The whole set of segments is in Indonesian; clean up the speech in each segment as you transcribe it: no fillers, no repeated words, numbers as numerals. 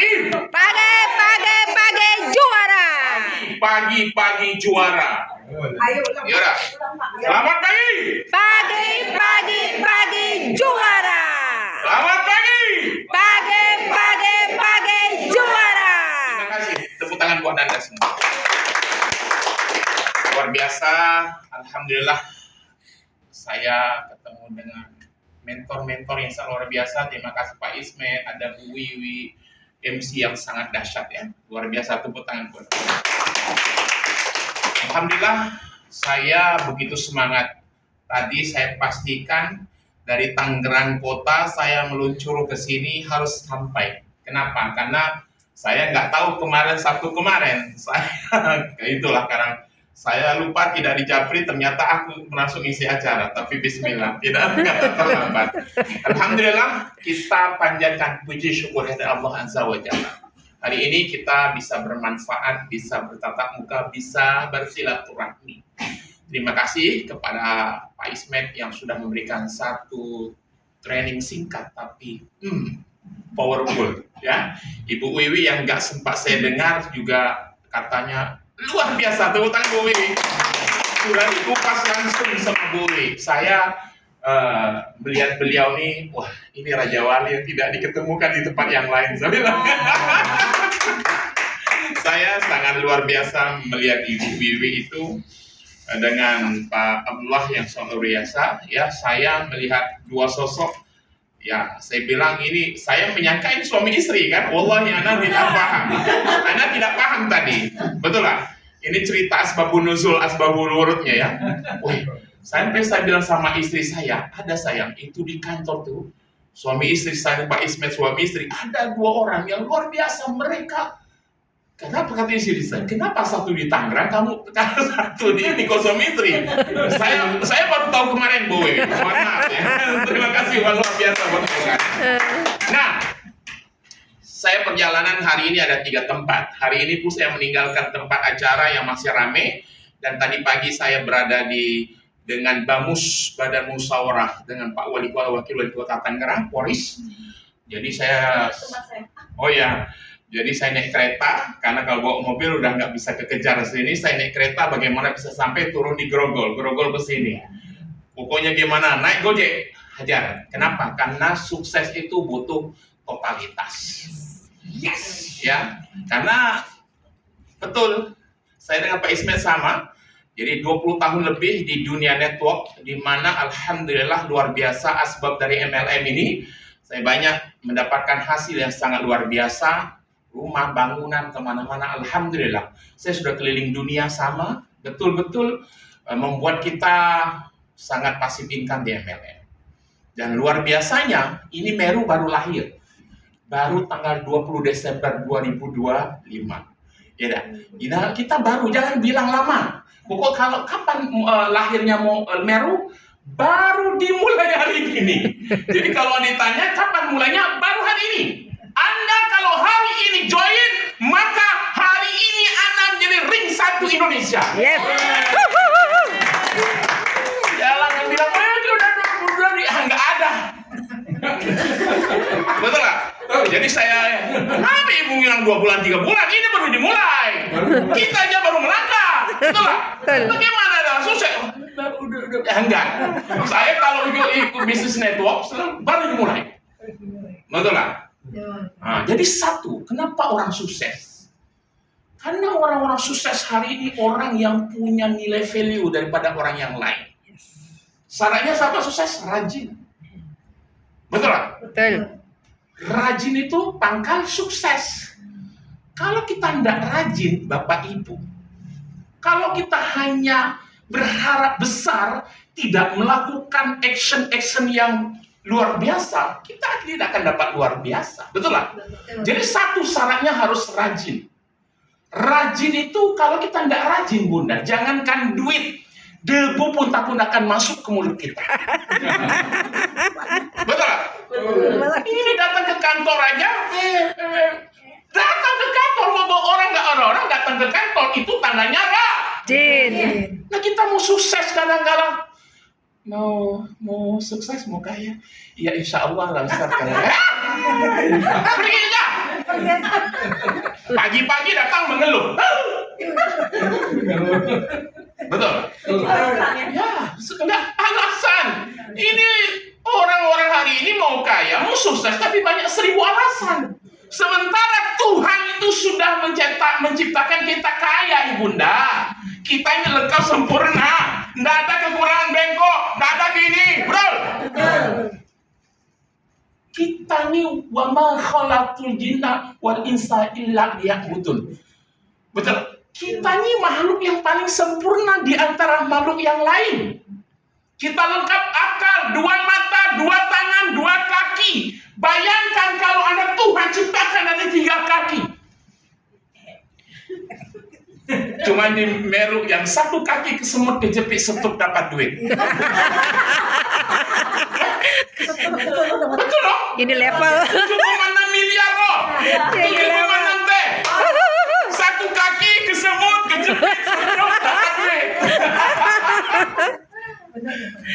Pagi juara. Pagi juara. Ayo ulang. Yaudah. Selamat pagi. Pagi juara. Selamat pagi. Pagi juara. Terima kasih. Tepuk tangan buat Anda semua. Luar biasa. Alhamdulillah. Saya ketemu dengan mentor-mentor yang sangat luar biasa. Terima kasih Pak Ismet, ada Bu Wiwi, MC yang sangat dahsyat ya. Luar biasa, tepuk tangan buat. Alhamdulillah, saya begitu semangat. Tadi saya pastikan dari Tangerang Kota saya meluncur ke sini harus sampai. Kenapa? Karena saya nggak tahu Sabtu kemarin. Saya itulah karena saya lupa tidak di Japri, ternyata aku langsung isi acara. Tapi bismillah, tidak terlambat. Alhamdulillah, kita panjatkan puji syukur kepada Allah Azza wa Jalla. Hari ini kita bisa bermanfaat, bisa bertatap muka, bisa bersilaturahmi. Terima kasih kepada Pak Ismet yang sudah memberikan satu training singkat tapi powerful ya. Ibu Wiwi yang nggak sempat saya dengar juga katanya luar biasa. Tepuk tangan Bu Wiwi. Sudah dikupas langsung sama Bu Wiwi. Saya melihat beliau nih, wah ini Raja Wali yang tidak diketemukan di tempat yang lain. Saya sangat luar biasa melihat Ibu Wiwi itu dengan Pak Abdullah yang sangat luar biasa. Ya, saya melihat dua sosok. Ya, saya bilang ini, saya menyangka ini suami istri kan? Wallahi Anda tidak paham. Anda tidak paham tadi. Betul lah. Ini cerita asbabun nuzul, asbabul wurudnya ya. Wih, sampai saya bilang sama istri saya, ada sayang, itu di kantor tuh, suami istri saya, Pak Ismet, suami istri, ada dua orang yang luar biasa mereka. Kenapa kata istri saya? Kenapa satu di Tangerang, kamu satu di kosong istri? Saya baru tahu kemarin, Bu. Mohon maaf ya. Terima kasih luar biasa buat kalian. Nah, saya perjalanan hari ini ada 3 tempat. Hari ini pun saya meninggalkan tempat acara yang masih ramai, dan tadi pagi saya berada dengan BAMUS, Badan Musyawarah, dengan Pak Wakil Wali Kota Tangerang, Poris. Jadi saya, jadi saya naik kereta, karena kalau bawa mobil udah nggak bisa kekejar sini. Saya naik kereta, bagaimana bisa sampai turun di Grogol ke sini. Pokoknya gimana, naik Gojek, hajar. Kenapa? Karena sukses itu butuh totalitas. Yes, ya. Karena betul, saya dengan Pak Ismet sama. Jadi 20 tahun lebih di dunia network, di mana alhamdulillah luar biasa asbab dari MLM ini, saya banyak mendapatkan hasil yang sangat luar biasa. Rumah, bangunan, kemana-mana, alhamdulillah. Saya sudah keliling dunia sama, betul-betul membuat kita sangat pasif income di MLM. Dan luar biasanya, ini Meru baru lahir. Baru tanggal 20 Desember 2025. Ya, kita baru, jangan bilang lama. Pokok kalau kapan lahirnya Meru, baru dimulai hari ini. Jadi kalau ditanya kapan mulainya, baru hari ini. Anda kalau hari ini join, maka hari ini Anda menjadi ring 1 Indonesia. Yes. Jangan bilang, udah nggak ada. Betul nggak? Jadi saya, kenapa ibu bilang 2 bulan, 3 bulan? Ini baru dimulai. Kita aja baru melangkah. Betul nggak? Bagaimana dah? Sukses. Enggak. Saya kalau ikut bisnis network, baru dimulai. Betul nggak? Nah, jadi satu, kenapa orang sukses? Karena orang-orang sukses hari ini orang yang punya nilai value daripada orang yang lain. Syaratnya siapa sukses? Rajin. Betul nggak? Betul. Rajin itu pangkal sukses. Kalau kita tidak rajin, Bapak Ibu, kalau kita hanya berharap besar, tidak melakukan action-action yang luar biasa, kita tidak akan dapat luar biasa. Betul lah? Jadi satu syaratnya harus rajin. Rajin itu kalau kita tidak rajin, Bunda, jangankan duit, debu pun takut akan masuk ke mulut kita. Betul lah? Ini datang ke kantor aja, datang ke kantor, orang datang ke kantor, itu tandanya rajin. Nah kita mau sukses kadang-kadang, mau sukses, mau kaya, ya insya Allah lah Ustaz kaya. Pergi aja. Pagi-pagi datang mengeluh. Betul? Ya, enggak alasan. Ini orang-orang hari ini mau kaya, mau sukses, tapi banyak 1000 alasan. Sementara Tuhan itu sudah menciptakan kita kaya, ibunda. Kita ini lengkap sempurna. Nggak ada kekurangan bengkok, nggak ada gini, bro. Kita ini wa ma khalaqtul jinna wal insa illa liya'budun. Betul. Kita ini makhluk yang paling sempurna di antara makhluk yang lain. Kita lengkap akal, 2 mata, 2 tangan, 2 kaki. Bayangkan kalau ada Tuhan ciptakan ada 3 kaki. Cuma di Meru yang 1 kaki kesemut kejepit setuk dapat duit. Betul loh? Ini level. 7,6 miliar loh. 7,6 teh. 1 kaki kesemut kejepit setuk dapat duit.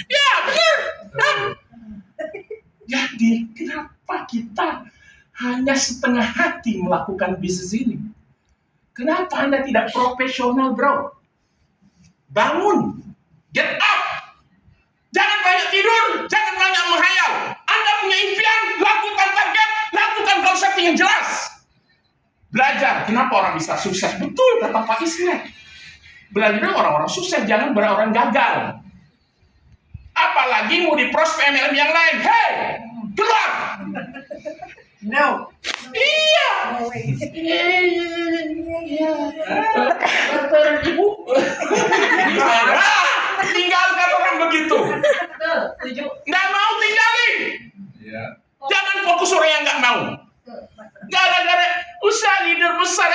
Ya benar. Jadi kenapa kita hanya setengah hati melakukan bisnis ini? Kenapa Anda tidak profesional, bro? Bangun, get up. Jangan banyak tidur, jangan banyak menghayal. Anda punya impian, lakukan target, lakukan goal setting yang jelas. Belajar, kenapa orang bisa sukses? Betul kata Pak Ismet. Belajar orang-orang sukses, jangan orang gagal. Apalagi mau di prospek MLM yang lain. Hey, keluar. No. Iya. Iya. Dokter ibu. Tinggalkan orang begitu. Nggak mau tinggalin. Jangan fokus orang yang nggak mau. Gara-gara usaha leader besar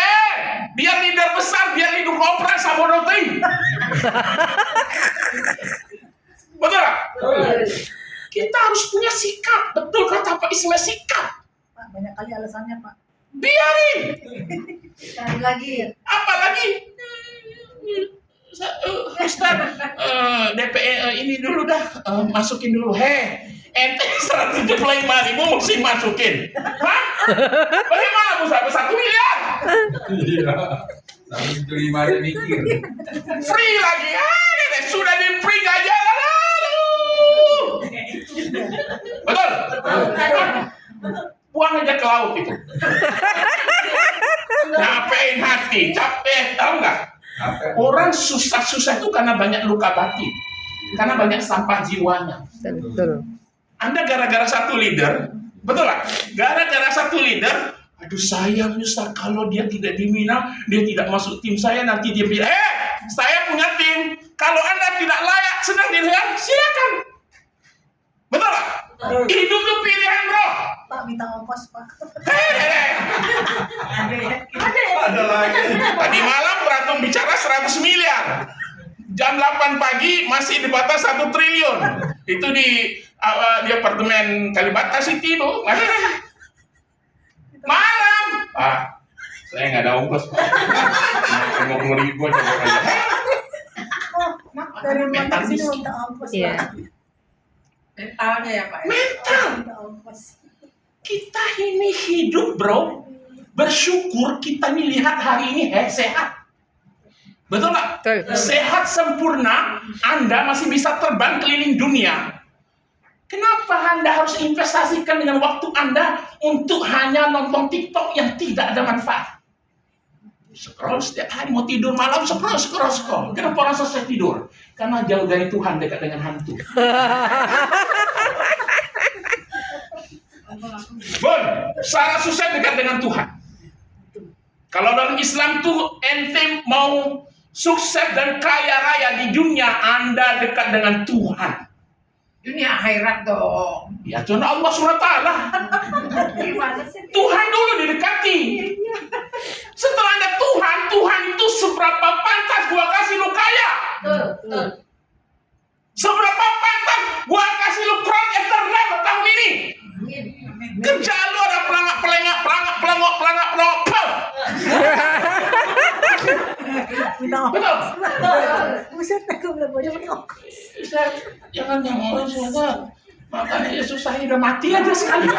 biar leader besar, biar hidup operan sabodoti. Betul gak? Kita harus punya sikap. Betul kata Pak Ismail, sikap. Pak, banyak kali alasannya, Pak. Biarin. Sekali lagi. Apalagi Ustaz, DPE ini dulu dah, masukin dulu. Ente 175.000 mesti masukin. Hah? Bagaimana Ustaz? 1 miliar? Iya. 175 aja mikir. Free lagi. Sudah di free gak jalan. Betul? Buang aja ke laut itu. Ngapain hati? Capek, tahu nggak? Orang susah-susah itu karena banyak luka batin, karena banyak sampah jiwanya. Betul. Anda gara-gara satu leader, betul nggak? Gara-gara satu leader, aduh sayang Ustaz, kalau dia tidak dibina, dia tidak masuk tim saya, nanti dia bilang, saya punya tim. Kalau Anda tidak layak sedang dilihat, silakan. Betul nggak? Hidup itu pilihan, bro. Pak, minta ongkos, Pak. Ada lagi. Tadi malam beratung bicara 100 miliar. Jam 8 pagi masih di batas 1 triliun. Itu di apartemen Kalibata City itu. Malam. Saya nggak ada ongkos, Pak. 50.000 coba aja. Dari mana sini minta ongkos, Iya. Pak? Mentalnya ya Pak. Mental. Minta ongkos. Kita ini hidup, bro. Bersyukur kita ini lihat hari ini sehat. Betul nggak? Betul. Sehat sempurna, Anda masih bisa terbang keliling dunia. Kenapa Anda harus investasikan dengan waktu Anda untuk hanya nonton TikTok yang tidak ada manfaat? Scroll setiap hari, mau tidur malam scroll. Kenapa orang selesai tidur? Karena jauh dari Tuhan, dekat dengan hantu. Bon, cara susah dekat dengan Tuhan. Kalau dalam Islam tuh ente mau sukses dan kaya raya di dunia, Anda dekat dengan Tuhan. Dunia akhirat dong. Ya Tuhan Allah SWT. Gimana sih? Tuhan dulu didekati. Setelah ada Tuhan, Tuhan itu seberapa pantas gua kasih lu kaya? Seberapa pantas gua kasih lu crown eternal tahun ini? Kerja lu ada pelangak. Minta ongkos. Betul? Buset, aku belum boleh minta ongkos. Jangan yang orang susah. Makanya ya susah, udah mati aja sekali.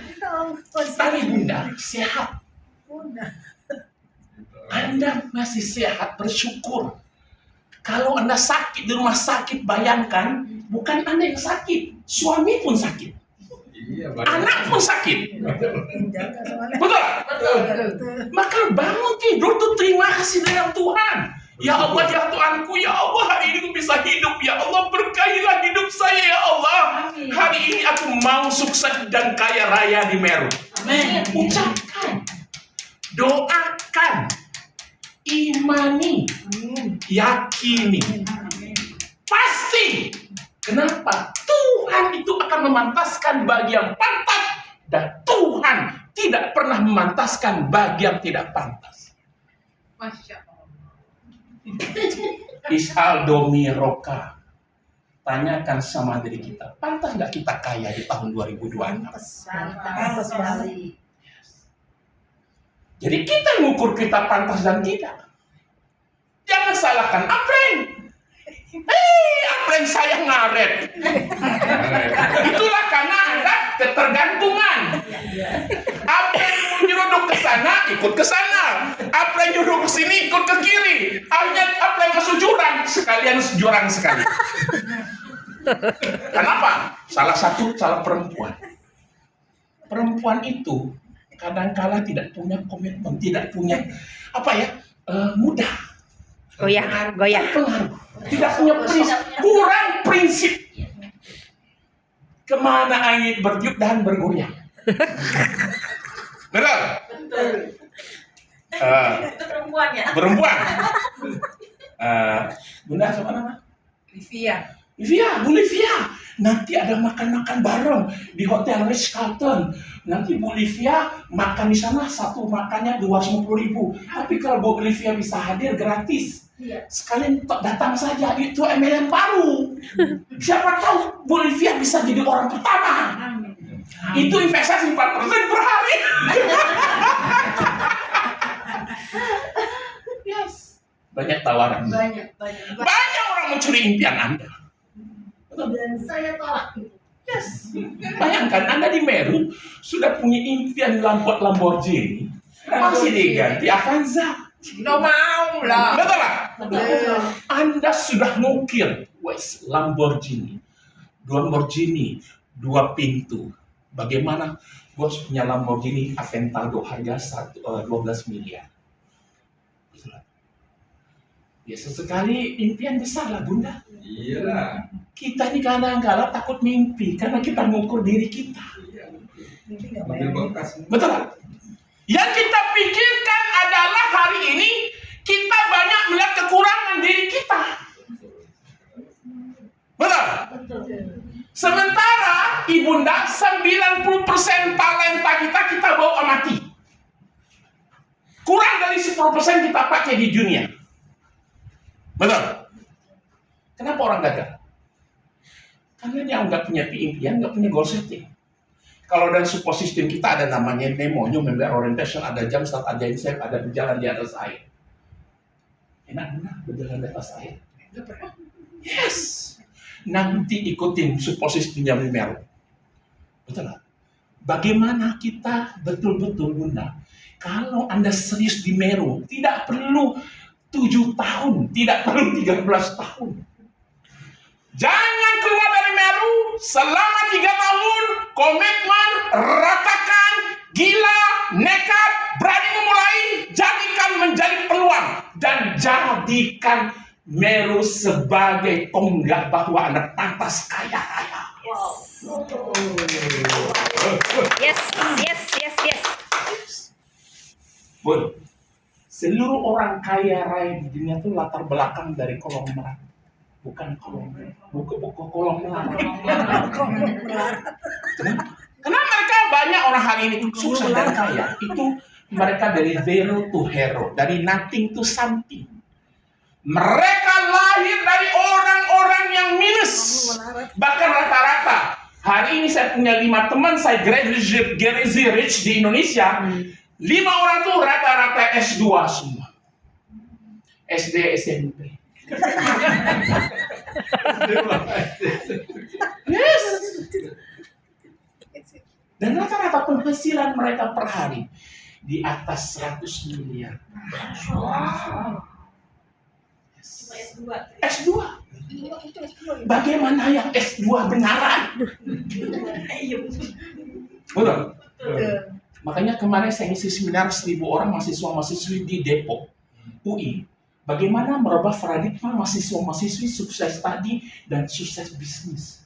Minta ongkos. Tapi Bunda sehat. Udah. Anda masih sehat, bersyukur. Kalau Anda sakit di rumah sakit, bayangkan, bukan Anda yang sakit, suami pun sakit, Iya, banyak. anak pun sakit. Jaga soalnya. Betul? Betul. Maka bangun tidur tuh terima kasih dengan Tuhan. Ya Allah, ya Tuhanku, ya Allah, hari ini aku bisa hidup. Ya Allah, berkahilah hidup saya, ya Allah. Hari ini aku mau sukses dan kaya raya di Meru. Ucapkan, doakan, imani, yakini. Pasti. Kenapa? Tuhan itu akan memantaskan bagi yang pantas, dan Tuhan tidak pernah memantaskan bagi yang tidak pantas. Masya Allah. Ishaldo Miroka. Tanyakan sama diri kita, pantas nggak kita kaya di tahun 2026? Pantas sekali. Jadi kita mengukur kita pantas dan tidak. Jangan salahkan Apren. Apren saya ngaret. Itulah karena ada ketergantungan. Apren menyeruduk ke sana, ikut ke sana. Apren nyeruduk ke sini, ikut ke kiri. Akhirnya Apren masuk jurang, sekalian jurang sekali. Kenapa? Salah perempuan. Perempuan itu kadang-kala tidak punya komitmen, tidak punya mudah. Goyah. Pengaruh. Tidak punya prinsip, kurang prinsip. Kemana angin bertiup dan bergoyang. Betul? Itu perempuan ya? Perempuan. Bunda siapa nama? Livia. Bu Livia, nanti ada makan-makan bareng di Hotel Ritz-Carlton. Nanti Bu Livia makan di sana, satu makannya 250.000. Tapi kalau Bu Livia bisa hadir gratis, sekalian datang saja, itu MLM baru. Siapa tahu Bu Livia bisa jadi orang pertama. Itu investasi 4% per hari. Yes. Banyak tawaran. Banyak. Banyak orang mencuri impian Anda. Dan saya tolak itu. Yes. Bayangkan Anda di Meru sudah punya impian Lamborghini, masih diganti Avanza. Nggak mau lah. Betul lah? Betul. Anda sudah mungkin, Lamborghini, dua pintu. Bagaimana bos punya Lamborghini Aventador harga 12 miliar? Ya sesekali impian besar lah Bunda. Iya. Kita ini kadang-kadang takut mimpi karena kita mengukur diri kita. Mimpi nggak Mobil bayangin. bekas. Betul tak? Yang kita pikirkan adalah hari ini kita banyak melihat kekurangan diri kita. Betul? Sementara Ibunda 90% talenta kita bawa mati. Kurang dari 10% kita pakai di dunia. Betul? Kenapa orang gagal? Karena dia nggak punya impian, nggak punya goal setting. Kalau dalam support system kita ada namanya NEMO, New Member Orientation, ada jam start, ada insight, ada berjalan di atas air. Enak benar berjalan di atas air. Yes. Nanti ikutin support systemnya Meru. Betul lah. Bagaimana kita betul-betul Bunda? Kalau Anda serius di Meru, tidak perlu 7 tahun, tidak perlu 13 tahun. Jangan keluar dari Meru selama 3 tahun, komitmen, ratakan, gila, nekat, berani memulai, jadikan menjadi peluang, dan jadikan Meru sebagai tonggak bahwa Anda pantas kaya raya. Yes. Bun, seluruh orang kaya raya di dunia itu latar belakang dari kolong merah. Bukan kolong melarat. Kenapa mereka banyak orang hari ini sukses dan kaya? Itu mereka dari zero to hero, dari nothing to something. Mereka lahir dari orang-orang yang minus. Bahkan rata-rata. Hari ini saya punya 5 teman, saya Crazy Rich di Indonesia. 5 orang tuh rata-rata S2 semua. SD, SMP. Yes. Dan rata-rata penghasilan mereka per hari di atas 100 miliar. S2. S2. Bagaimana yang S2 benaran? Betul. Makanya kemarin saya ngisi seminar 1.000 orang mahasiswa-mahasiswi di Depok, UI. Bagaimana merubah paradigma mahasiswa-mahasiswi sukses tadi dan sukses bisnis.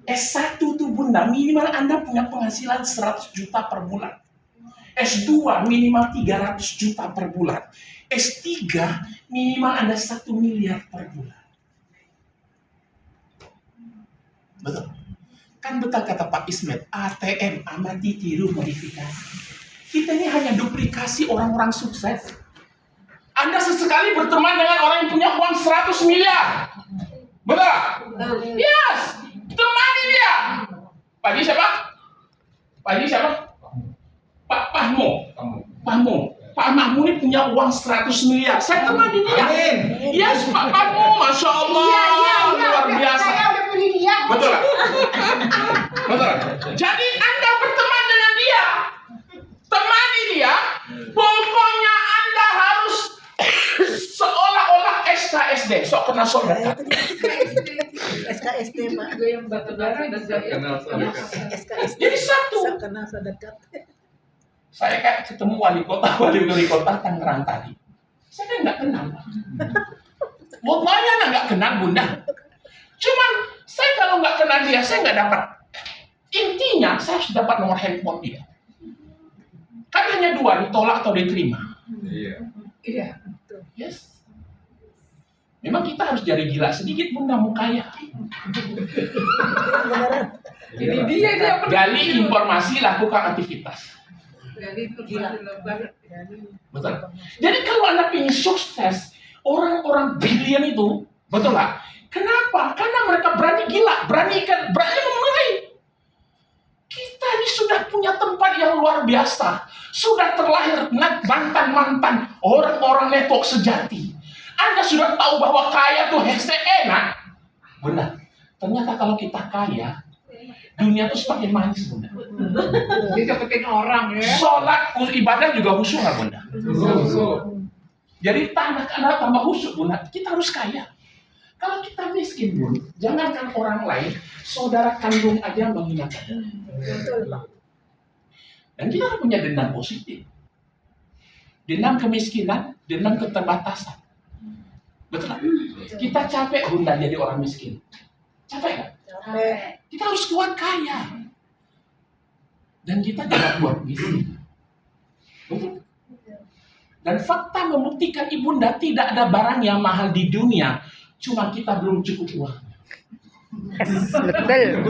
S1 tuh Bunda, minimal Anda punya penghasilan 100 juta per bulan. S2 minimal 300 juta per bulan. S3 minimal Anda 1 miliar per bulan. Betul. Kan betul kata Pak Ismet, ATM, amati, tiru, modifikasi. Kita ini hanya duplikasi orang-orang sukses. Anda sesekali berteman dengan orang yang punya uang 100 miliar. Betul? Yes. Temani dia. Pak Haji siapa? Pak Haji siapa? Pak Pahmo. Pak Mahmud ini punya uang 100 miliar. Saya temani dia. Yes, Pak Pahmo. Masya Allah. Luar biasa. Saya udah punya dia. Betul lah. Betul. Jadi Anda berteman dengan dia. Temani dia. Pokoknya Anda harus seolah-olah SKSD. Sok kenal sok dekat. SKSD Pak. Gue yang batu bara dan saya. Kenal sama dekat. SKSD. Jadi satu. Saya kenal sedekat. Saya kayak ketemu wali kota Tangerang tadi. Saya kan nggak kenal. Wallahi anak nggak kenal Bunda. Cuman saya kalau nggak kenal dia, saya nggak dapat. Intinya saya harus dapat nomor handphone dia. Kan hanya dua, ditolak atau diterima. Iya. Yes. Memang kita harus jadi gila sedikit Bunda, mau kaya. Ini dia Gali informasi, lakukan aktivitas. Jadi itu gila banget. Betul. Jadi kalau Anda ingin sukses, orang-orang brilian itu, betul lah. Kenapa? Karena mereka berani gila, berani memulai. Kita ini sudah punya tempat yang luar biasa. Sudah terlahir mantan-mantan orang-orang network sejati. Anda sudah tahu bahwa kaya tuh enak. Benar. Ternyata kalau kita kaya, dunia itu semakin manis, Bunda. Dia dapetin orang ya. Sholat, ibadah juga khusyuk nggak, Bunda? Jadi anak-anak tambah khusyuk, Bunda. Kita harus kaya. Kalau kita miskin, Bunda, jangankan orang lain, saudara kandung aja menghinakan. Dan kita harus punya dendam positif. Dendam kemiskinan, dendam keterbatasan. Betul nggak? Kita capek, Bunda, jadi orang miskin. Capek nggak? Kita harus kuat kaya. Dan kita tidak buat miskin. Betul? Dan fakta membuktikan ibunda tidak ada barang yang mahal di dunia. Cuma kita belum cukup uang. Betul.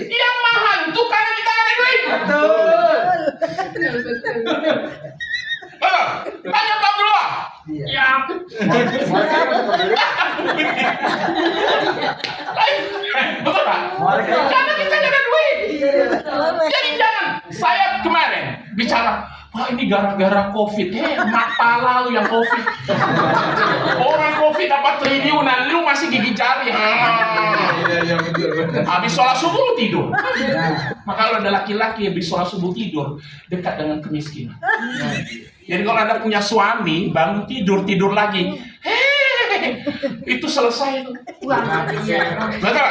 Yang mahal itu karena kita ada duit. Tanya Pak Bro. Ya. Betul Pak? Karena kita ada duit. Jadi jangan. Saya kemarin bicara, Pak ini gara-gara COVID. Mata lu yang COVID. Orang COVID dapat triliunan, lu masih gigi jari. Habis sholat subuh lu tidur. Maka kalau ada laki-laki habis sholat subuh tidur, dekat dengan kemiskinan. Jadi kalau Anda punya suami, bangun tidur lagi. Itu selesai. Betul?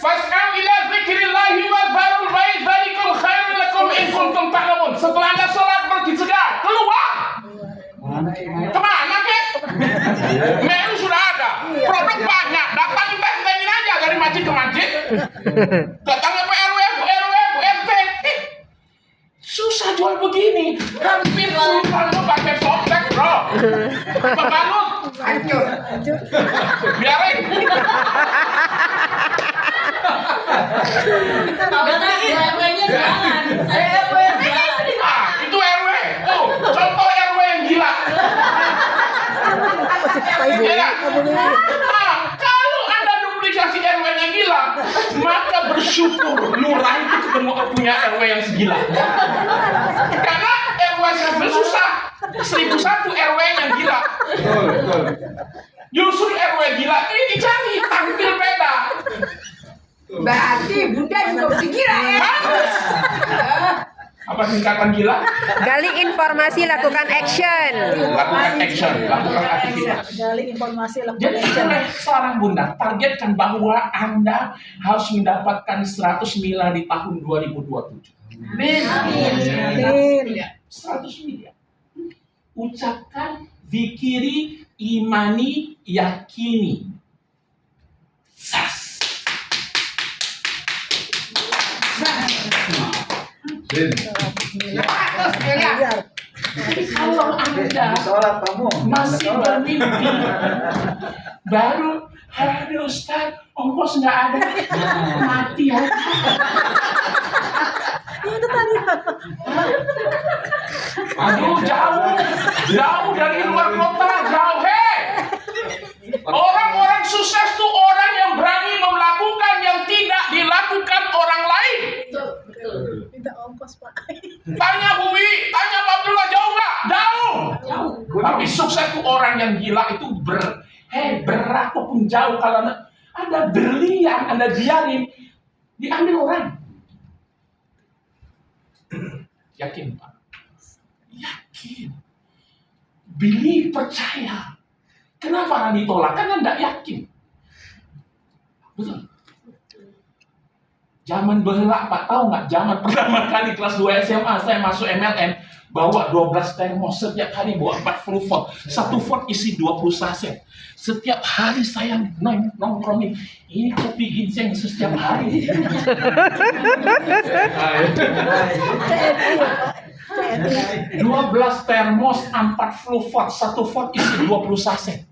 Fas'au ila dzikrillahi wa dzarul bai' dzalikum khairul lakum in kuntum ta'lamun. Setelah Anda sholat pergi segera keluar. Kemana kek? Menu sudah ada, produk banyak. Datang tentengin aja dari masjid ke masjid. Datang ke RW, Bu RT. Susah jual begini. Hampir seluruh pakai softtek, bro. Pembalut. Hancur. Biarin. RW-nya jangan. RW-nya jangan. Itu RW. Oh, contoh RW yang gila. Kalau Anda duplikasi RW yang gila, maka bersyukur lurah itu ketemu punya RW yang segila. Karena RW yang susah, 1001 RW yang gila. Justru RW gila ini dicari tampil beda. Berarti Bunda juga mesti gila ya. Apa tingkatan gila? Gali informasi, lakukan action. Lakukan action, lakukan aktivitas. Gali informasi, lakukan Jadi action. seorang bunda targetkan bahwa Anda harus mendapatkan 100 miliar di tahun 2027. Amin. Amin. 100 miliar. Ucapkan, zikiri, imani, yakini. Sas. Ben, Miliar. Kalau Anda Sholat kamu. masih bermimpi, baru hari Ustaz, ongkos nggak ada, mati aja. Itu tadi. Aduh, jauh dari luar kota, jauh. Hei, orang-orang sukses tuh orang yang berani melakukan yang tidak dilakukan orang lain. Minta ongkos Pak. Tanya Bu Wi, tanya Pak Abdullah, jauh nggak? Jauh. Tapi sukses tuh orang yang gila itu berapapun jauh kalau Anda berlian, Anda biarin, diambil orang. Yakin Pak? Yakin. Beli percaya. Kenapa Anda ditolak? Karena Anda yakin. Betul. Zaman belak Pak, tahu nggak? Zaman pertama kali kelas 2 SMA saya masuk MLM, bawa 12 termos, setiap hari bawa 40 volt. 1 volt isi 20 saset. Setiap hari saya nongkrongin, ini kopi ginseng setiap hari. CNI ya Pak. CNI. 12 termos 40 volt, 1 volt isi 20 saset.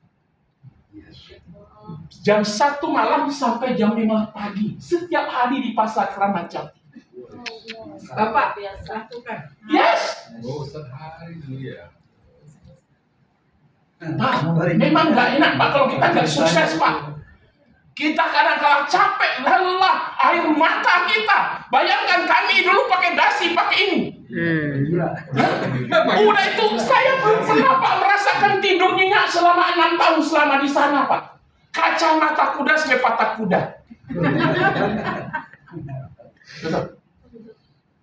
Jam 1 malam sampai jam 5 pagi. Setiap hari di pasar Kramat Jati. Bapak lakukan. Yes! oh sehari dulu ya. Pak, memang nggak enak Pak kalau kita nggak sukses Pak. Kita kadang-kadang capek, lelah, air mata kita. Bayangkan kami dulu pakai dasi, pakai ini. Udah itu saya belum pernah Pak merasakan tidur nyenyak selama 6 tahun selama di sana Pak. Kacamata kuda sampai patah kuda. Betul.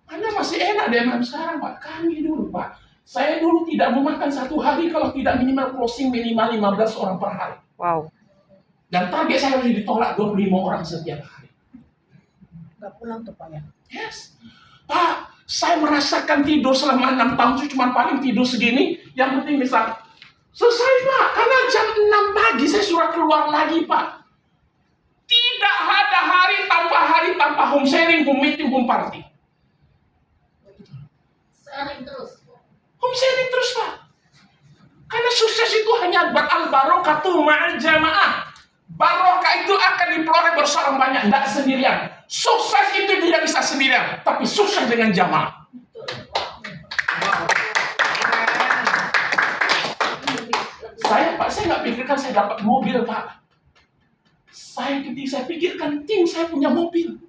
Anda masih enak di MLM sekarang Pak. Kami dulu Pak. Saya dulu tidak memakan 1 hari kalau tidak minimal closing minimal 15 orang per hari. Wow. Dan target saya harus ditolak 25 orang setiap hari. Nggak pulang tuh Pak ya. Yes. Pak, saya merasakan tidur selama 6 tahun itu cuma paling tidur segini. Yang penting bisa selesai Pak. Karena jam 6 pagi saya sudah keluar lagi Pak. Tidak ada hari tanpa home sharing, home meeting, home party. Home sharing terus Pak. Karena sukses itu hanya al-barokatu ma'al jamaah. Barokah itu akan diperoleh bersama banyak, tidak sendirian. Sukses itu tidak bisa sendirian, tapi sukses dengan jamaah. Saya nggak pikirkan saya dapat mobil Pak. Ketika saya pikirkan tim saya punya mobil.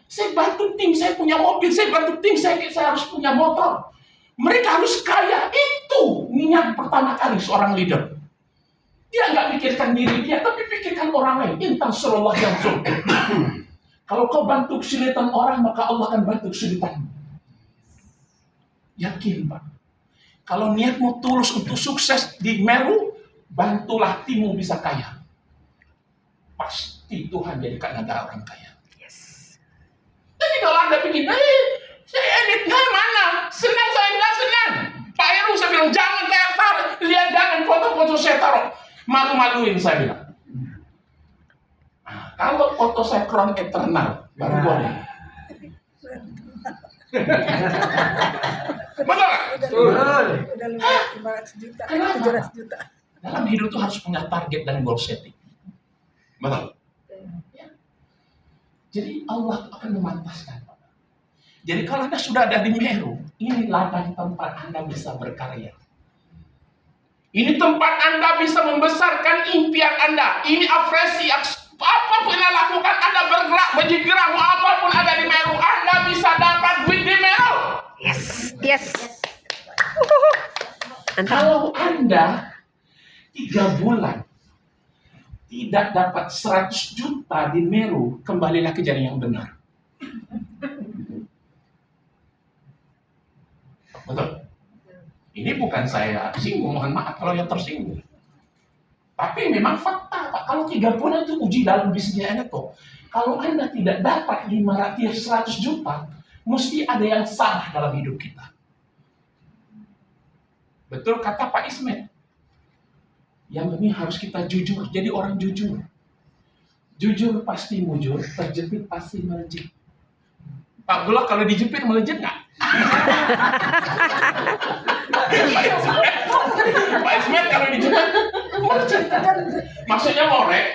Saya bantu tim saya punya mobil, saya bantu tim saya harus punya motor. Mereka harus kaya, itu niat pertama kali seorang leader. Dia nggak pikirkan diri dia, tapi pikirkan orang lain. Intan surullah yang sur. Kalau kau bantu kesulitan orang, maka Allah akan bantu kesulitanmu. Yakin Pak. Kalau niatmu tulus untuk sukses di Meru, bantulah timmu bisa kaya. Pasti Tuhan jadikan Anda orang kaya. Tapi kalau Anda pikir, saya editnya mana? Senang saya enggak senang. Pak Heru saya bilang, jangan kayak taruh. Lihat jangan foto-foto saya taruh. Malu-maluin saya bilang. Nah, kalau foto saya crown eternal, baru boleh. Betul nggak? Udah 500 juta, Kenapa? 700 juta. Dalam hidup itu harus punya target dan goal setting. Betul? Ya. Jadi Allah akan memantaskan. Jadi kalau Anda sudah ada di Meru, ini ladang tempat Anda bisa berkarya. Ini tempat Anda bisa membesarkan impian Anda. Ini apresiasi. Apapun Anda lakukan, Anda bergerak, bergerak, mau apapun ada di Meru, Anda bisa dapat duit di Meru. Yes. Mantap. Kalau Anda 3 bulan tidak dapat 100 juta di Meru, kembalilah ke jalan yang benar. Betul? Ini bukan saya singgung, mohon maaf kalau yang tersinggung. Tapi memang fakta, Pak. Kalau 3 bulan itu uji dalam bisnisnya Anda tuh. Kalau Anda tidak dapat 100 juta, mesti ada yang salah dalam hidup kita. Betul kata Pak Ismet. Yang penting harus kita jujur, jadi orang jujur. Jujur pasti mujur, terjepit pasti melejit. Pak Bulog kalau dijepit melejit nggak? Pak Ismet kalau dijepit melejit. Maksudnya ngorek.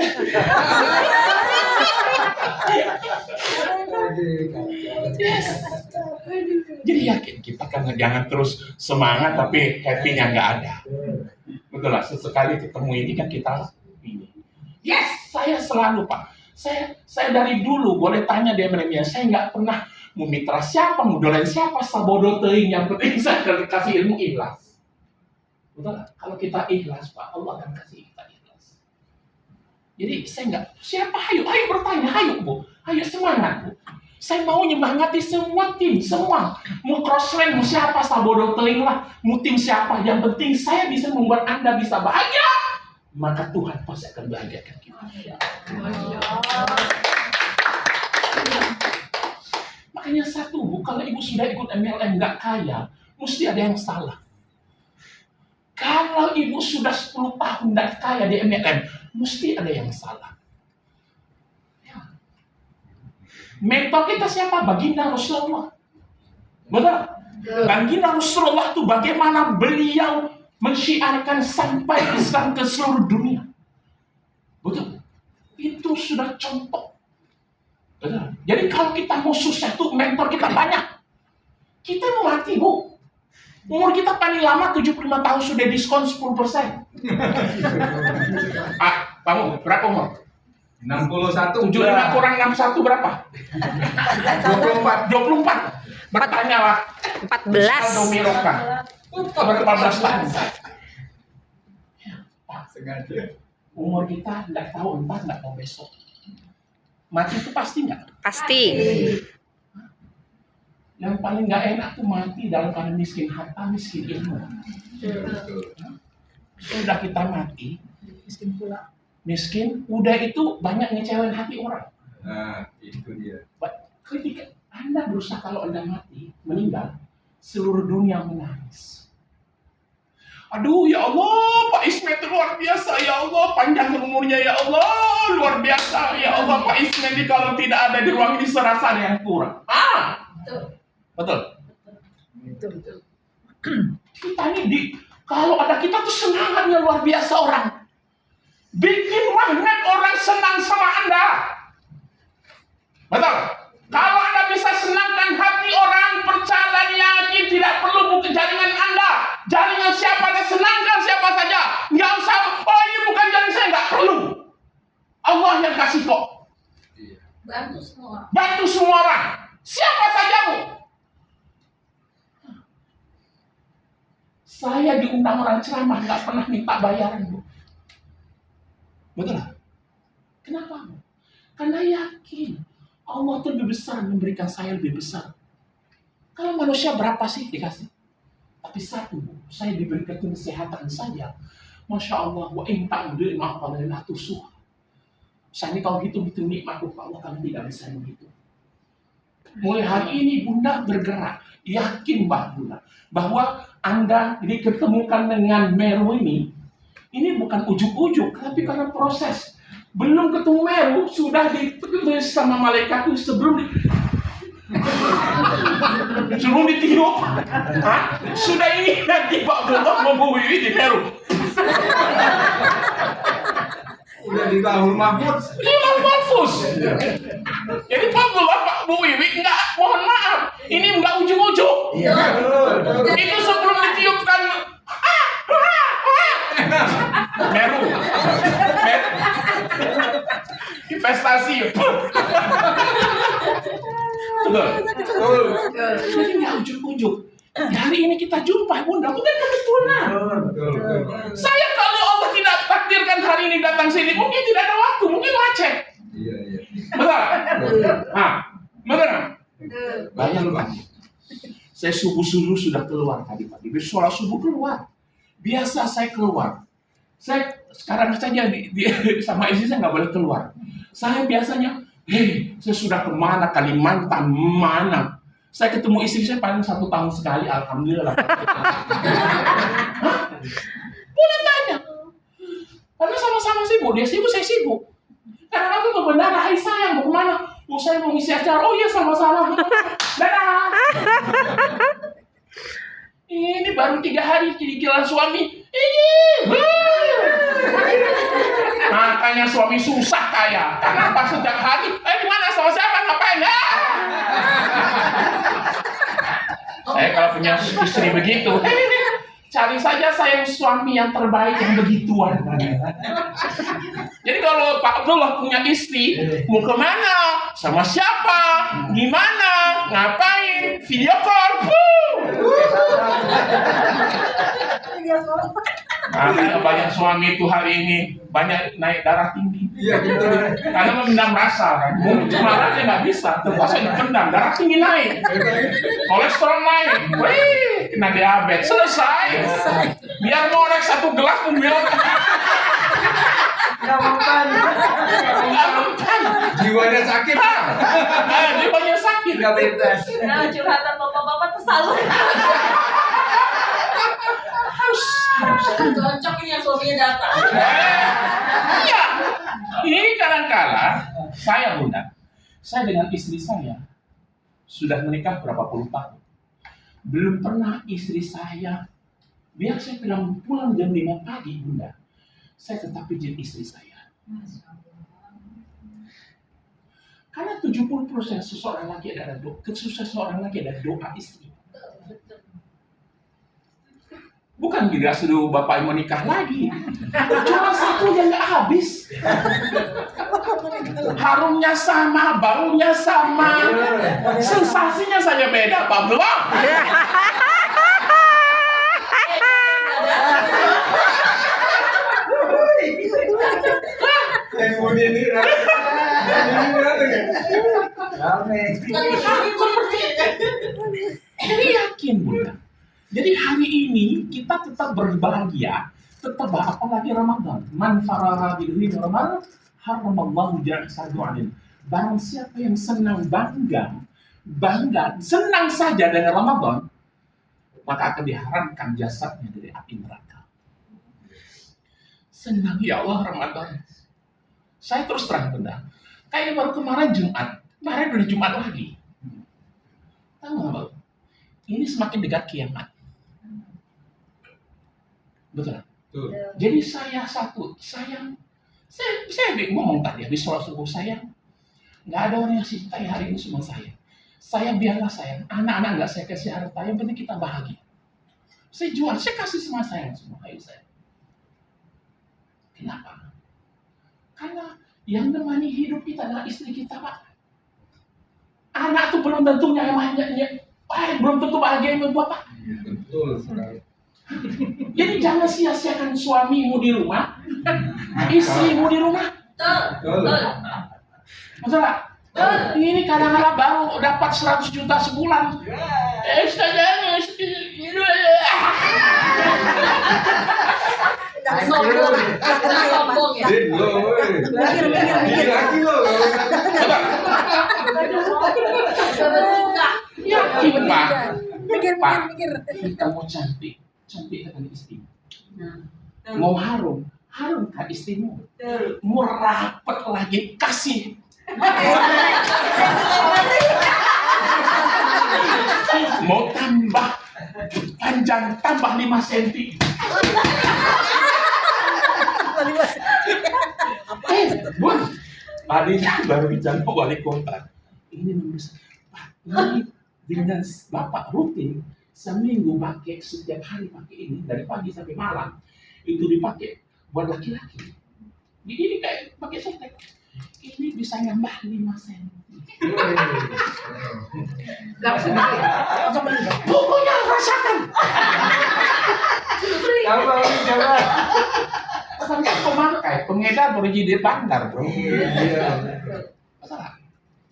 Yes. Jadi yakin kita kan jangan terus semangat tapi happy-nya nggak ada. Betul lah, sesekali ketemu ini kan kita ini. Yes, saya selalu Pak. Saya dari dulu boleh tanya dia Yeremia, saya nggak pernah mau mitra siapa, mau dolen siapa, sabodo teuing, yang penting saya kasih ilmu ikhlas. Betul lah, kalau kita ikhlas Pak, Allah akan kasih kita ikhlas. Jadi saya nggak, siapa ayo bertanya, ayo Bu, ayo semangat Bu. Saya mau nyemangati semua tim, semua. Mau crossland, mau siapa, sabodo teuing lah, mau tim siapa. Yang penting saya bisa membuat Anda bisa bahagia, maka Tuhan pasti akan bahagiakan kita. Makanya satu, Bu, kalau Ibu sudah ikut MLM nggak kaya, mesti ada yang salah. Kalau Ibu sudah 10 tahun nggak kaya di MLM, mesti ada yang salah. Mentor kita siapa? Baginda Rasulullah. Betul? Baginda Rasulullah itu bagaimana beliau mensyiarkan sampai Islam ke seluruh dunia. Betul? Itu sudah contoh. Betul? Jadi kalau kita mau sukses itu mentor kita banyak. Kita mau mati, Bu. Umur kita paling lama 75 tahun sudah diskon 10%. Kamu berapa umur? 61. 75 kurang 61 berapa? 24. Bertanyalah. 14. Domiroka. Berapa belas tahun? Sengaja. Umur kita nggak tahu entar, nggak tahu besok. Mati itu pasti nggak? Pasti. Yang paling nggak enak tuh mati dalam keadaan miskin harta, miskin ilmu. Sudah kita mati, Miskin pula. miskin, udah itu banyak ngecewain hati orang. Nah, itu dia. Ketika Anda berusaha, kalau Anda mati, meninggal, seluruh dunia menangis. Aduh, ya Allah, Pak Ismet itu luar biasa, ya Allah, panjang umurnya, ya Allah, luar biasa, ya Allah, Pak Ismet ini kalau tidak ada di ruang ini serasa ada yang kurang. Betul. Kita ini kalau ada kita tuh semangatnya luar biasa orang. Bikin magnet orang senang sama Anda. Betul. Kalau Anda bisa senangkan hati orang, percaya yakin tidak perlu buka jaringan Anda. Jaringan siapa, Anda senangkan siapa saja. Nggak usah, oh ini bukan jaringan saya, nggak perlu. Allah yang kasih kok. Bantu semua. Bantu semua orang. Siapa saja, Bu. Saya diundang orang ceramah, nggak pernah minta bayaran, Bu. Betul lah. Kenapa? Karena yakin Allah itu lebih besar, memberikan saya lebih besar. Kalau manusia berapa sih dikasih? Tapi satu, saya diberikan kesehatan saja. Masya Allah, wa inta udah ma'afalillah tusuh. Saya ini kalau hitung-hitung nikmat Allah, kami tidak bisa begitu. Mulai hari ini Bunda bergerak, yakin Bunda bahwa Anda diketemukan dengan Meru ini bukan ujuk-ujuk, tapi karena proses. Belum ketemu Meru, sudah ditulis sama malaikat itu sebelum ditiup. Sudah ini nanti Pak Bulog mau Bu Wiwi di Meru. Udah di Lahul Mahfuz. Di Lahul Mahfuz. Jadi Pak Bulog, Pak Bu Wiwi enggak, mohon maaf, ini enggak ujuk-ujuk. Iya, betul. Itu sebelum ditiupkan Meru. Investasi. Betul. Jadi nggak ujuk-ujuk. Hari ini kita jumpa, Bunda. Bukan kebetulan. Betul. Saya kalau Allah tidak takdirkan hari ini ini datang sini, mungkin tidak ada waktu, mungkin macet. Iya. Betul? Nah, betul? Bayangkan, Pak. Saya subuh-subuh sudah keluar tadi pagi. Sholat subuh keluar. Biasa saya keluar. Saya sekarang saja sama istri saya nggak boleh keluar. Saya biasanya, saya sudah kemana, Kalimantan, mana? Saya ketemu istri saya paling 1 tahun sekali, alhamdulillah. Hah? Boleh tanya. Karena sama-sama sibuk, dia sibuk, saya sibuk. Karena aku ke bandara, hai sayang, mau kemana? Oh, saya mau ngisi acara. Oh iya, sama-sama. Dadah. Ini baru 3 hari cicilan suami. Makanya suami susah kaya. Kenapa setiap hari? Di mana sama siapa? Ngapain? Saya kalau punya istri begitu, cari saja saya suami yang terbaik yang begituan. Jadi kalau Pak Abdullah punya istri, mau kemana? Sama siapa? Gimana? Ngapain? Video call? Makanya banyak suami itu hari ini banyak naik darah tinggi. Iya, betul. Karena memendam rasa kan. Marahnya nggak bisa, terpaksa dipendam, darah tinggi naik, kolesterol naik, wih, kena diabetes, selesai. Biar ngorek 1 gelas pun biar Nggak mempan. Jiwanya sakit. jiwanya sakit. Nggak bebas. Nah, curhatan bapak-bapak tuh selalu cocok ini yang suaminya datang. Iya. Ini kadang-kala saya Bunda, saya dengan istri saya sudah menikah berapa puluh tahun. Belum pernah istri saya, biar saya pulang jam 5 pagi Bunda, saya tetap pijit istri saya. Karena 70% seseorang lagi ada doa istri. Bukan tidak suruh bapak menikah lagi. Cuma satu yang nggak habis. Harumnya sama, baunya sama, sensasinya saja beda, Pak Belum. Yang kemudian ini Jadi yakin Bunda. Jadi hari ini kita tetap berbahagia, tetap apalagi Ramadan. Man farara bihi Ramadan, haramallahu ja'sadu alim. Barang siapa yang senang bangga, senang saja dengan Ramadan, maka akan diharamkan jasadnya dari api neraka. Senang ya Allah Ramadan. Saya terus terang Bunda. Kayak baru kemarin udah Jumat lagi. Tahu nggak Bang? Ini semakin dekat kiamat. Betul. Jadi saya ngomong tadi habis sholat subuh saya, nggak ada orang yang cintai hari ini semua saya. Saya biarlah sayang, anak-anak nggak saya kasih harta, yang penting kita bahagia. Saya jual, saya kasih semua sayang semua, ayo saya. Kenapa? Karena yang menemani hidup kita adalah istri kita, Pak. Anak itu belum tentunya belum tentu bahagia dengan Bapak. betul sekali. Jadi jangan sia-siakan suamimu di rumah, istrimu di rumah. Betul. Betul nggak? Ini kadang-kadang baru dapat 100 juta sebulan. Sombong ya. Mikir. Lagi lo. Yakin Pak. Mikir. Kita mau cantik dengan istri. Mau harum kan istrimu. Mau rapat lagi, kasih. Mau tambah panjang, tambah 5 cm. Bun, tadi baru bicara wali kota. Ini Pak, ini dengan Bapak rutin seminggu pakai, setiap hari pakai ini dari pagi sampai malam. Itu dipakai buat laki-laki. Ini kayak pakai sotek. Ini bisa nambah 5 cm. Pokoknya rasakan. Coba. Sampai pemakai. pengedar baru jadi bandar, bro. Iya. Betul nggak?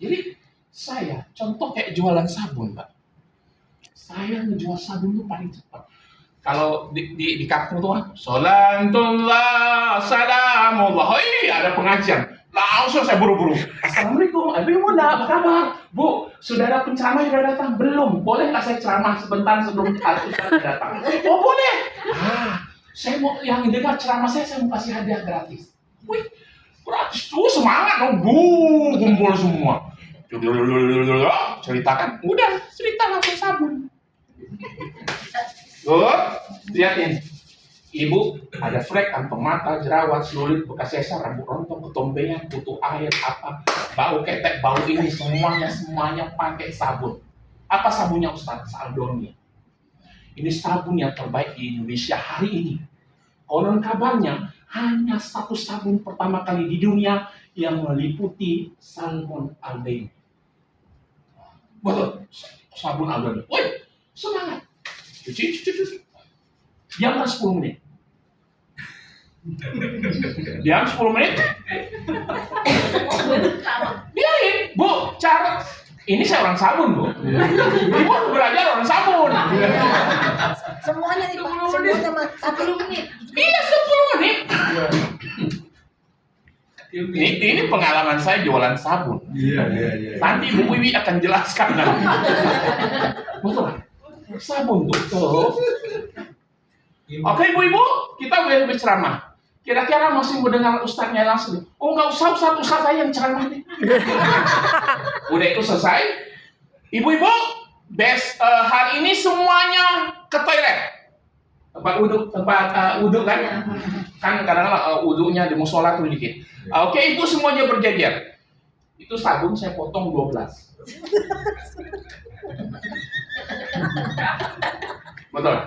Jadi saya contoh kayak jualan sabun, Pak. Saya ngejual sabun tuh paling cepat. Kalau di kampung tuh, salatullah, salamullah, ada pengajian. Langsung saya buru-buru. Assalamualaikum, Ibu Muna, apa kabar? Bu, saudara penceramah sudah datang? Belum. Boleh nggak saya ceramah sebentar sebelum Ustaz datang? Oh boleh. Saya mau yang dengar ceramah saya mau kasih hadiah gratis. Wih, gratis tuh semangat dong. Kumpul semua. Ceritakan, udah cerita langsung sabun. Lihatin. Ibu ada flek, kantong mata, jerawat, selulit, bekas sesar, rambut rontok, ketombean, butuh air, apa, bau ketek, bau ini, semuanya pakai sabun. Apa sabunnya Ustaz? Saldoni. Ini sabun yang terbaik di Indonesia hari ini. Konon kabarnya hanya satu sabun pertama kali di dunia yang meliputi salmon aldehid. Betul, sabun aldehid. Woi, semangat. Cuci. Diamkan 10 menit. Diam 10 menit. Biarin, Bu. Cara ini saya orang sabun, Bu. Ibu belajar orang sabun. Semuanya nih Pak, semuanya Mas. 10 menit. Iya, 10 menit. Ini pengalaman saya jualan sabun. Iya. Nanti Bu Wiwi akan jelaskan nanti. Betul. Sabun tuh. Oke ibu-ibu, kita boleh berceramah. Kira-kira masih mau dengar ustadznya langsung? Oh nggak usah, ustadz saya yang ceramah nih. Udah itu selesai. Ibu-ibu, hari ini semuanya ke toilet. Tempat wudhu kan? Kan kadang-kadang wudhunya di musola tuh dikit. Oke, itu semuanya berjejer. Itu sabun saya potong 12. Betul.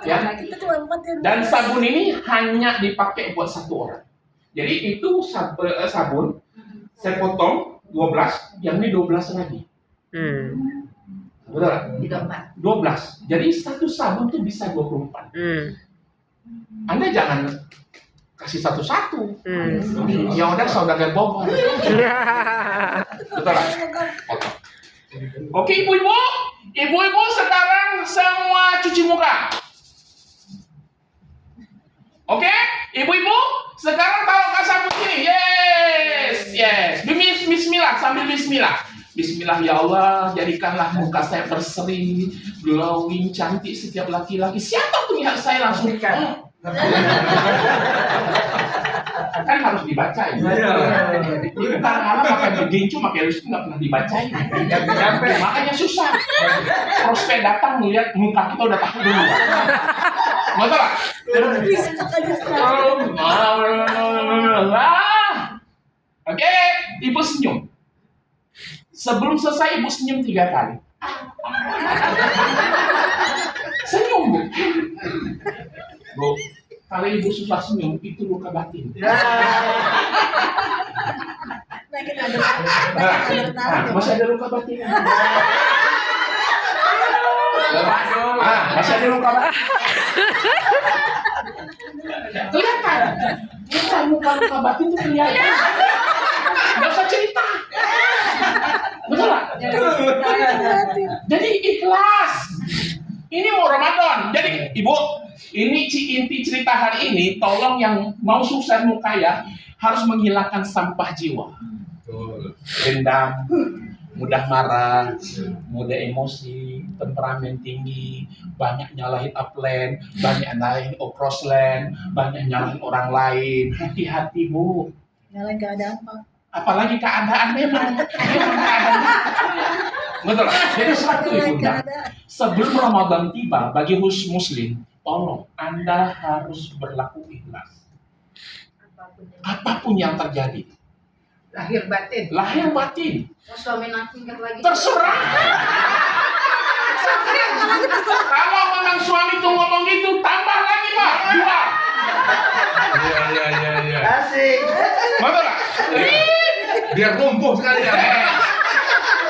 Ya. Itu cuma 4 ya. Dan sabun ini hanya dipakai buat satu orang. Jadi itu sabun saya potong 12, yang ini 12 lagi. Betul? Tidak 12. Jadi satu sabun tuh bisa 24. Anda jangan kasih satu-satu. Ya udah saudagar bobor. Betul lah. Oke ibu-ibu sekarang semua cuci muka. Oke, ibu-ibu sekarang taruhkan sabun sini. Yes. Bismillah, sambil bismillah. Bismillah ya Allah, jadikanlah muka saya berseri, glowing, cantik setiap laki-laki. Siapa pun lihat saya langsung kan harus dibacain. Ini bukan malah pakai bergincu, pakai lipstick nggak pernah dibacain. Makanya susah. Prospek datang melihat muka kita udah takut dulu. Betul lah. Oke, ibu senyum. Sebelum selesai ibu senyum 3 kali. Senyum Bu. Bu, kalau ibu susah senyum itu luka batin. Masih ada luka batin. Masih ada luka batin. Kelihatan. Muka batin itu kelihatan. Nggak usah cerita. Betul nggak? Jadi ikhlas. Ini mau Ramadan. Jadi ibu, ini inti cerita hari ini. Tolong yang mau sukses mau kaya harus menghilangkan sampah jiwa. Dendam, mudah marah, mudah emosi, temperamen tinggi, banyak nyalahin upline, banyak nyalahin oprosland, banyak nyalahin orang lain. Hati-hati Bu. Nyalain keadaan Pak. Apalagi keadaan memang keadaan. Betul. Jadi satu ibunda. Sebelum Ramadan tiba, bagi muslim, tolong Anda harus berlaku ikhlas. Apapun yang terjadi. Lahir batin. Suami nangkir lagi. Terserah. Kalau memang suami tuh ngomong gitu, tambah lagi Pak. 2. Iya. Asik. Betul nggak? Biar lumpuh sekali ya.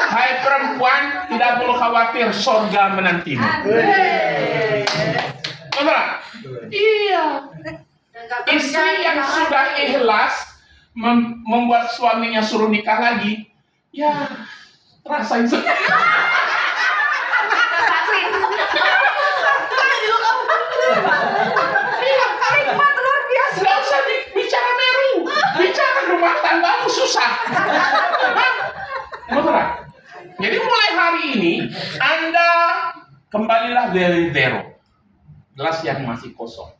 Hai perempuan, tidak perlu khawatir, sorga menantimu. Betul nggak? Iya. Istri yang sudah ikhlas membuat suaminya suruh nikah lagi, ya rasain sendiri. Nikmat luar biasa. Nggak usah bicara Meru, bicara rumah tanggamu susah. Hah? Betul kan? Jadi mulai hari ini Anda kembalilah dari zero, gelas yang masih kosong.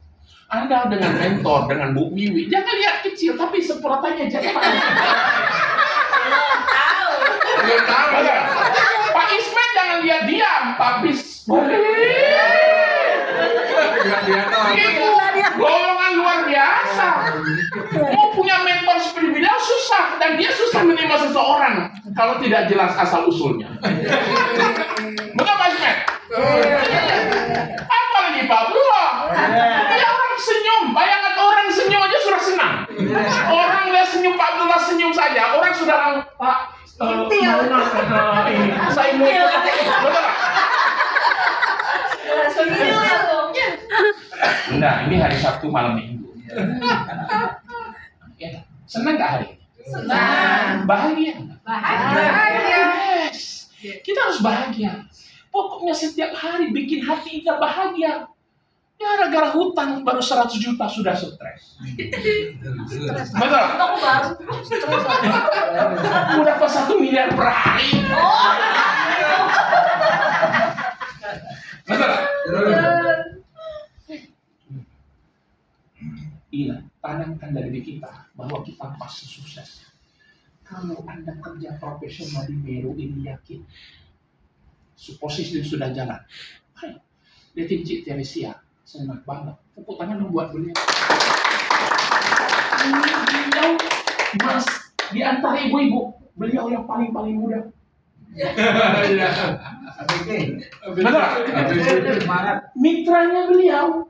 Anda dengan mentor, dengan Bu Wiwi, jangan lihat kecil, tapi semprotannya jangan. Belum tahu ya. Pak Ismet jangan lihat diam, tapi itu golongan luar biasa. Mau punya mentor seperti beliau susah, dan dia susah menerima seseorang kalau tidak jelas asal usulnya. Betul Pak Ismet? Apalagi Pak Bro? Ya orang senyum, bayangkan orang senyum aja sudah senang. Orang lihat senyum Pak Abdullah senyum saja, orang sudah Pak. Ini saya mau ikut. Betul Pak? Enggak, ini hari Sabtu malam Minggu. Ya, senang nggak hari ini? Senang. Bahagia? Bahagia. Yes. Kita harus bahagia. Pokoknya setiap hari bikin hati kita bahagia. Ya, gara-gara hutang baru 100 juta sudah stres. Betul? Aku baru. Udah pas 1 miliar per hari. Betul? Ingat, tanamkan dari diri kita bahwa kita pasti sukses. Kalau Anda kerja profesional di Meru ini, yakin posisi sudah jalan. Hai, lihatin Cik Teresia, senang banget. Tepuk tangan membuat beliau. Beliau, Mas, di antara ibu-ibu, beliau yang paling muda. Betul? Mitranya beliau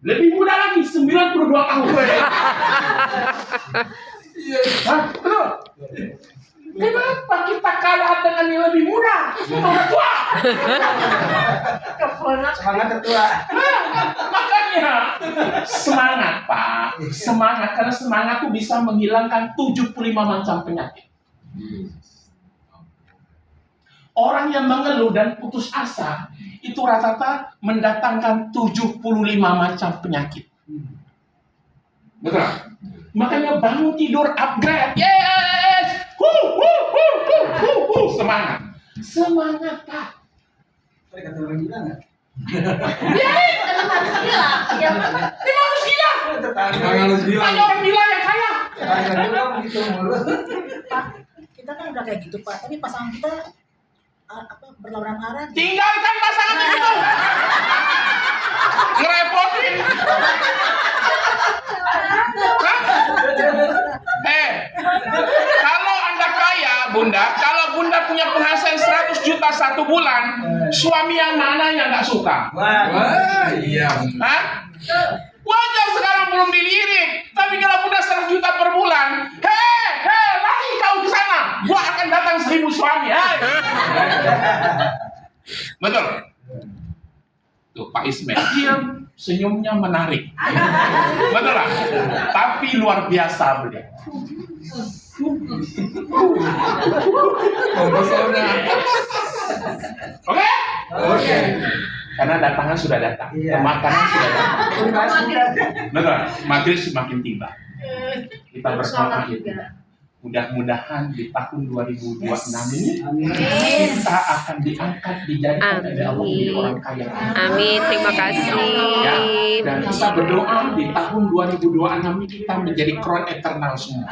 lebih muda lagi, 92 tahun. Hah? Betul? Kenapa kita kalah dengan yang lebih muda? Orang tua. Semangat ketua. Makanya semangat Pak, semangat, karena semangat itu bisa menghilangkan 75 macam penyakit. Orang yang mengeluh dan putus asa itu rata-rata mendatangkan 75 macam penyakit. Betul? Makanya bangun tidur upgrade. Yes! Semangat. Semangat Pak. Tadi kata orang gila nggak? Iya. Dia harus gila. Tetangga Harus gila. Hanya orang gila yang kaya. tetangga bilang begitu mulu. Pak, kita kan udah kayak gitu Pak, tapi pasangan kita berlawanan arah. Tinggalkan pasangan itu. Ngerepotin. Kalau Anda kaya, Bunda, kalau Bunda punya penghasilan 100 juta 1 bulan, suami yang mana yang nggak suka? Wah, iya. Hah? Wajar sekarang belum dilirik, tapi kalau Bunda 100 juta per bulan, lari kau ke sana, gua akan datang 1000 suami. Hai. Betul? Tuh Pak Ismet, diam, senyumnya menarik. Betul lah? Tapi luar biasa beliau. Oke? Oke. Karena datangan sudah datang, Iya. makanan sudah datang. Betul, maghrib semakin tiba. Kita berdoa juga. Mudah-mudahan di tahun 2026 ini kita akan diangkat, dijadikan oleh Allah menjadi orang kaya. Amin. Terima kasih. Ya, dan kita berdoa di tahun 2026 ini kita menjadi crown eternal semua.